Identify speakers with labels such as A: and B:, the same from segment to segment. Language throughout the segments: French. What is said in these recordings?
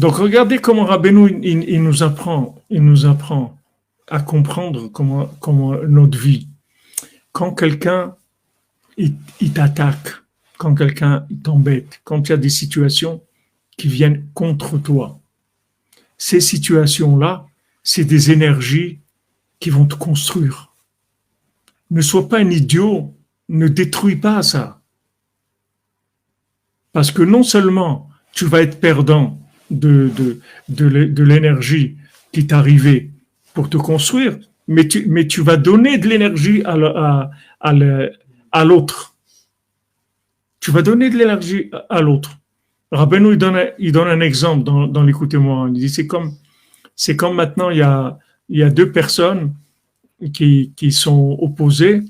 A: Donc regardez comment Rabbeinu il nous apprend à comprendre comment notre vie. Quand quelqu'un il t'attaque, quand quelqu'un il t'embête, quand il y a des situations qui viennent contre toi, ces situations-là, c'est des énergies qui vont te construire. Ne sois pas un idiot, ne détruis pas ça. Parce que non seulement tu vas être perdant de l'énergie qui t'est arrivée pour te construire, mais tu vas donner de l'énergie à l'autre. Tu vas donner de l'énergie à l'autre. Rabbeinu, il donne un exemple dans l'écoutez-moi. Il dit, c'est comme maintenant, il y a deux personnes qui sont opposées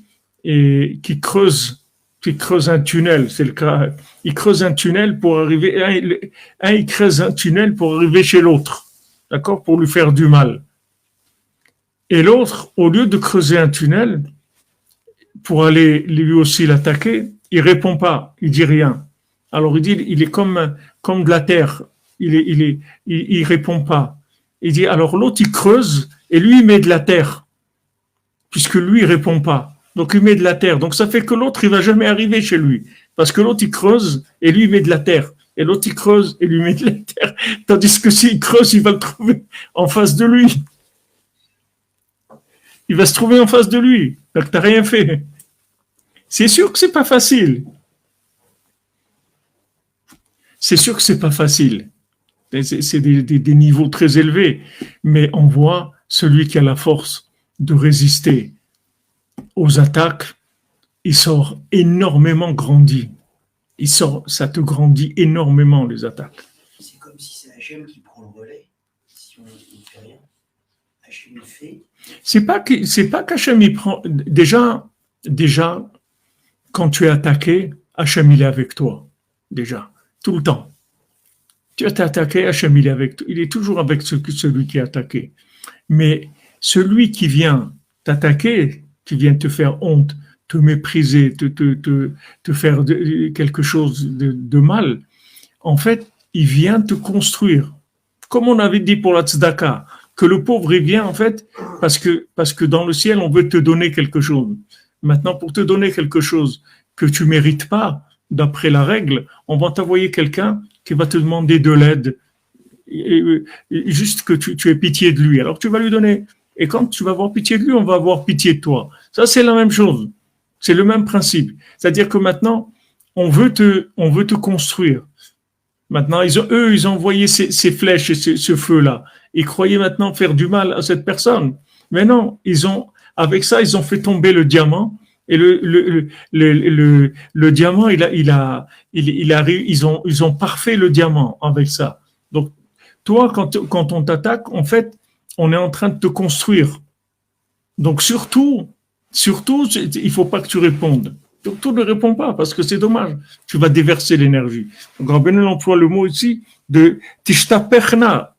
A: et qui creusent un tunnel. C'est le cas. Ils creusent un tunnel pour arriver, il creuse un tunnel pour arriver chez l'autre. D'accord? Pour lui faire du mal. Et l'autre, au lieu de creuser un tunnel pour aller lui aussi l'attaquer, il répond pas, il dit rien. Alors il dit, il est comme de la terre. Il répond pas. Il dit, alors l'autre il creuse et lui il met de la terre, puisque lui il répond pas. Donc il met de la terre. Donc ça fait que l'autre il va jamais arriver chez lui, parce que l'autre il creuse et lui il met de la terre. Et l'autre il creuse et lui met de la terre. Tandis que s'il creuse, il va le trouver en face de lui. Il va se trouver en face de lui. Donc t'as rien fait. C'est sûr que c'est pas facile. C'est sûr que c'est pas facile. C'est des niveaux très élevés. Mais on voit celui qui a la force de résister aux attaques, il sort énormément grandi. Ça te grandit énormément, les attaques.
B: C'est comme si c'est Hachem qui prend le relais. Si on ne fait rien, Hachem il fait.
A: C'est pas qu'Hachem il prend. Déjà, quand tu es attaqué, Hachem il est avec toi. Déjà, tout le temps. Tu es attaqué, Hachem il est avec toi. Il est toujours avec celui qui est attaqué. Mais celui qui vient t'attaquer, qui vient te faire honte, te mépriser, te faire quelque chose de mal, en fait, il vient te construire. Comme on avait dit pour la tzedaka, que le pauvre, il vient en fait parce que dans le ciel, on veut te donner quelque chose. Maintenant, pour te donner quelque chose que tu mérites pas, d'après la règle, on va t'envoyer quelqu'un qui va te demander de l'aide, et juste que tu aies pitié de lui. Alors tu vas lui donner. Et quand tu vas avoir pitié de lui, on va avoir pitié de toi. Ça, c'est la même chose. C'est le même principe. C'est-à-dire que maintenant, on veut te construire. Maintenant, ils ont envoyé ces flèches et ce feu-là. Ils croyaient maintenant faire du mal à cette personne. Mais non, avec ça, ils ont fait tomber le diamant. Et le diamant, ils ont parfait le diamant avec ça. Donc, toi, quand on t'attaque, en fait, on est en train de te construire. Donc, surtout, il faut pas que tu répondes. Surtout ne réponds pas, parce que c'est dommage. Tu vas déverser l'énergie. Donc, Rabbeinu emploie le mot ici de tishtaperna.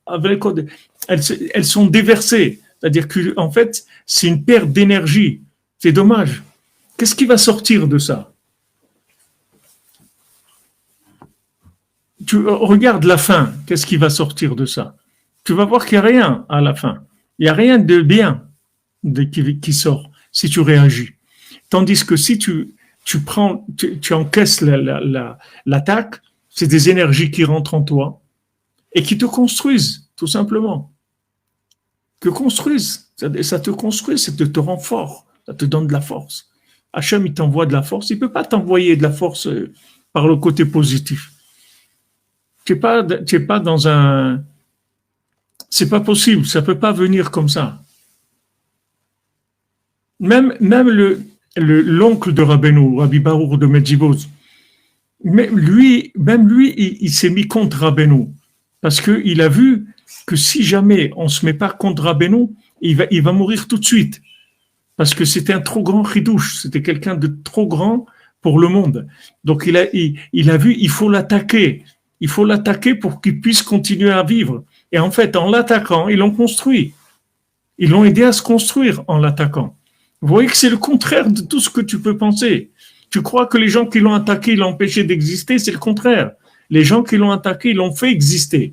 A: Elles sont déversées. C'est-à-dire que, en fait, c'est une perte d'énergie. C'est dommage. Qu'est-ce qui va sortir de ça? Tu regardes la fin. Qu'est-ce qui va sortir de ça? Tu vas voir qu'il n'y a rien à la fin. Il n'y a rien de bien qui sort si tu réagis. Tandis que si tu encaisses l'attaque, c'est des énergies qui rentrent en toi et qui te construisent, tout simplement. Ça te construit, ça te rend fort, ça te donne de la force. Hachem, il t'envoie de la force, il ne peut pas t'envoyer de la force par le côté positif. Tu n'es pas dans un... C'est pas possible, ça peut pas venir comme ça. Même l'oncle de Rabbeinu, Rabbi Baruch de Medjibos, même lui, il s'est mis contre Rabbeinu. Parce qu'il a vu que si jamais on se met pas contre Rabbeinu, il va mourir tout de suite. Parce que c'était un trop grand chidouche, c'était quelqu'un de trop grand pour le monde. Donc il a vu, il faut l'attaquer. Il faut l'attaquer pour qu'il puisse continuer à vivre. Et en fait, en l'attaquant, ils l'ont construit. Ils l'ont aidé à se construire en l'attaquant. Vous voyez que c'est le contraire de tout ce que tu peux penser. Tu crois que les gens qui l'ont attaqué, l'ont empêché d'exister, c'est le contraire. Les gens qui l'ont attaqué, ils l'ont fait exister.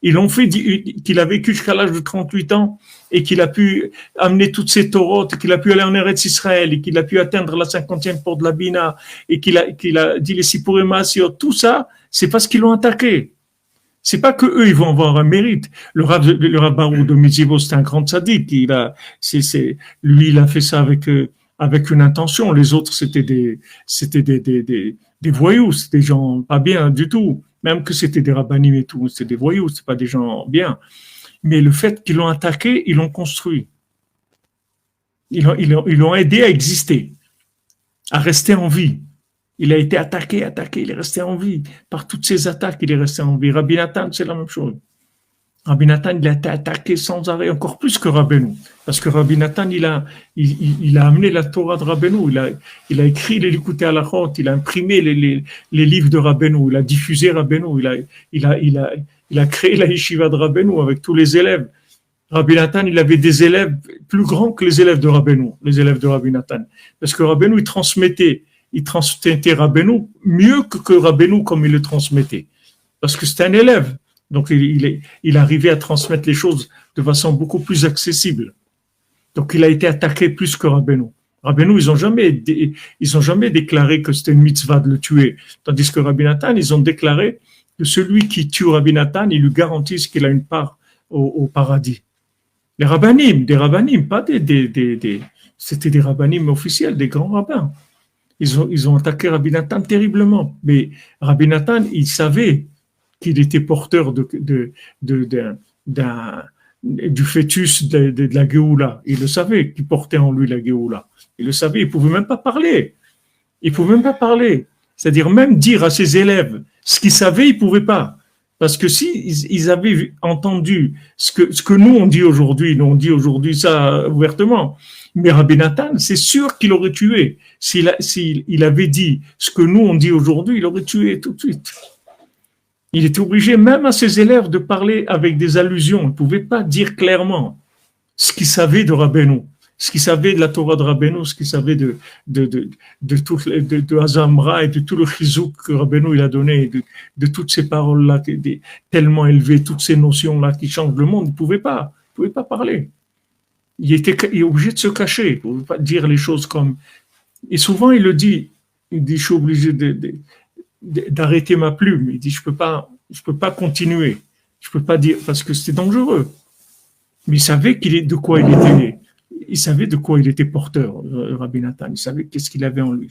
A: Ils l'ont fait qu'il a vécu jusqu'à l'âge de 38 ans et qu'il a pu amener toutes ses taurotes, qu'il a pu aller en Eretz Israël et qu'il a pu atteindre la 50e porte de la Bina et qu'il a dit les Sipurim Maasiot. Tout ça, c'est parce qu'ils l'ont attaqué. C'est pas que eux ils vont avoir un mérite. Le Rav Baruch de Mizivo, c'est un grand tzaddik. Lui, il a fait ça avec une intention. Les autres, c'était des voyous, c'était des gens pas bien du tout. Même que c'était des rabbanim et tout, c'était des voyous, c'est pas des gens bien. Mais le fait qu'ils l'ont attaqué, ils l'ont construit. Ils l'ont aidé à exister, à rester en vie. Il a été attaqué, il est resté en vie. Par toutes ces attaques, il est resté en vie. Rabbi Nathan, c'est la même chose. Rabbi Nathan, il a été attaqué sans arrêt, encore plus que Rabbeinu. Parce que Rabbi Nathan, il a amené la Torah de Rabbeinu, il a écrit les Likutei Halachot, il a imprimé les livres de Rabbeinu, il a diffusé Rabbeinu, il a créé la yeshiva de Rabbeinu avec tous les élèves. Rabbi Nathan, il avait des élèves plus grands que les élèves de Rabbeinu, les élèves de Rabbi Nathan. Parce que Rabbeinu, il transmettait Rabbeinu mieux que Rabbeinu comme il le transmettait. Parce que c'était un élève. Donc, il arrivait à transmettre les choses de façon beaucoup plus accessible. Donc, il a été attaqué plus que Rabbeinu. Rabbeinu, ils ont jamais déclaré que c'était une mitzvah de le tuer. Tandis que Rabbi Nathan, ils ont déclaré que celui qui tue Rabbi Nathan, ils lui garantissent qu'il a une part au paradis. Les rabbanim, pas c'était des rabbanim officiels, des grands rabbins. Ils ont attaqué Rabbi Nathan terriblement. Mais Rabbi Nathan, il savait qu'il était porteur du fœtus de la Géoula. Il le savait, qu'il portait en lui la Géoula. Il le savait, il ne pouvait même pas parler. C'est-à-dire même dire à ses élèves ce qu'il savait, il ne pouvait pas. Parce que si ils avaient entendu ce que nous on dit aujourd'hui ça ouvertement, mais Rabbi Nathan, c'est sûr qu'il aurait tué. S'il avait dit ce que nous on dit aujourd'hui, il aurait tué tout de suite. Il était obligé même à ses élèves de parler avec des allusions. Il ne pouvait pas dire clairement ce qu'il savait de Rabbeinu, ce qu'il savait de la Torah de Rabbeinu, ce qu'il savait de Azamra et de tout le chizouk que Rabbeinu il a donné, de toutes ces paroles-là tellement élevées, toutes ces notions-là qui changent le monde. Il ne pouvait pas parler. Il est obligé de se cacher. Il ne pouvait pas dire les choses comme... Et souvent, il dit, je suis obligé d'arrêter ma plume. Il dit, je peux pas continuer. Je peux pas dire, parce que c'est dangereux. Mais il savait de quoi il était porteur, Rabbi Nathan. Il savait qu'est-ce qu'il avait en lui.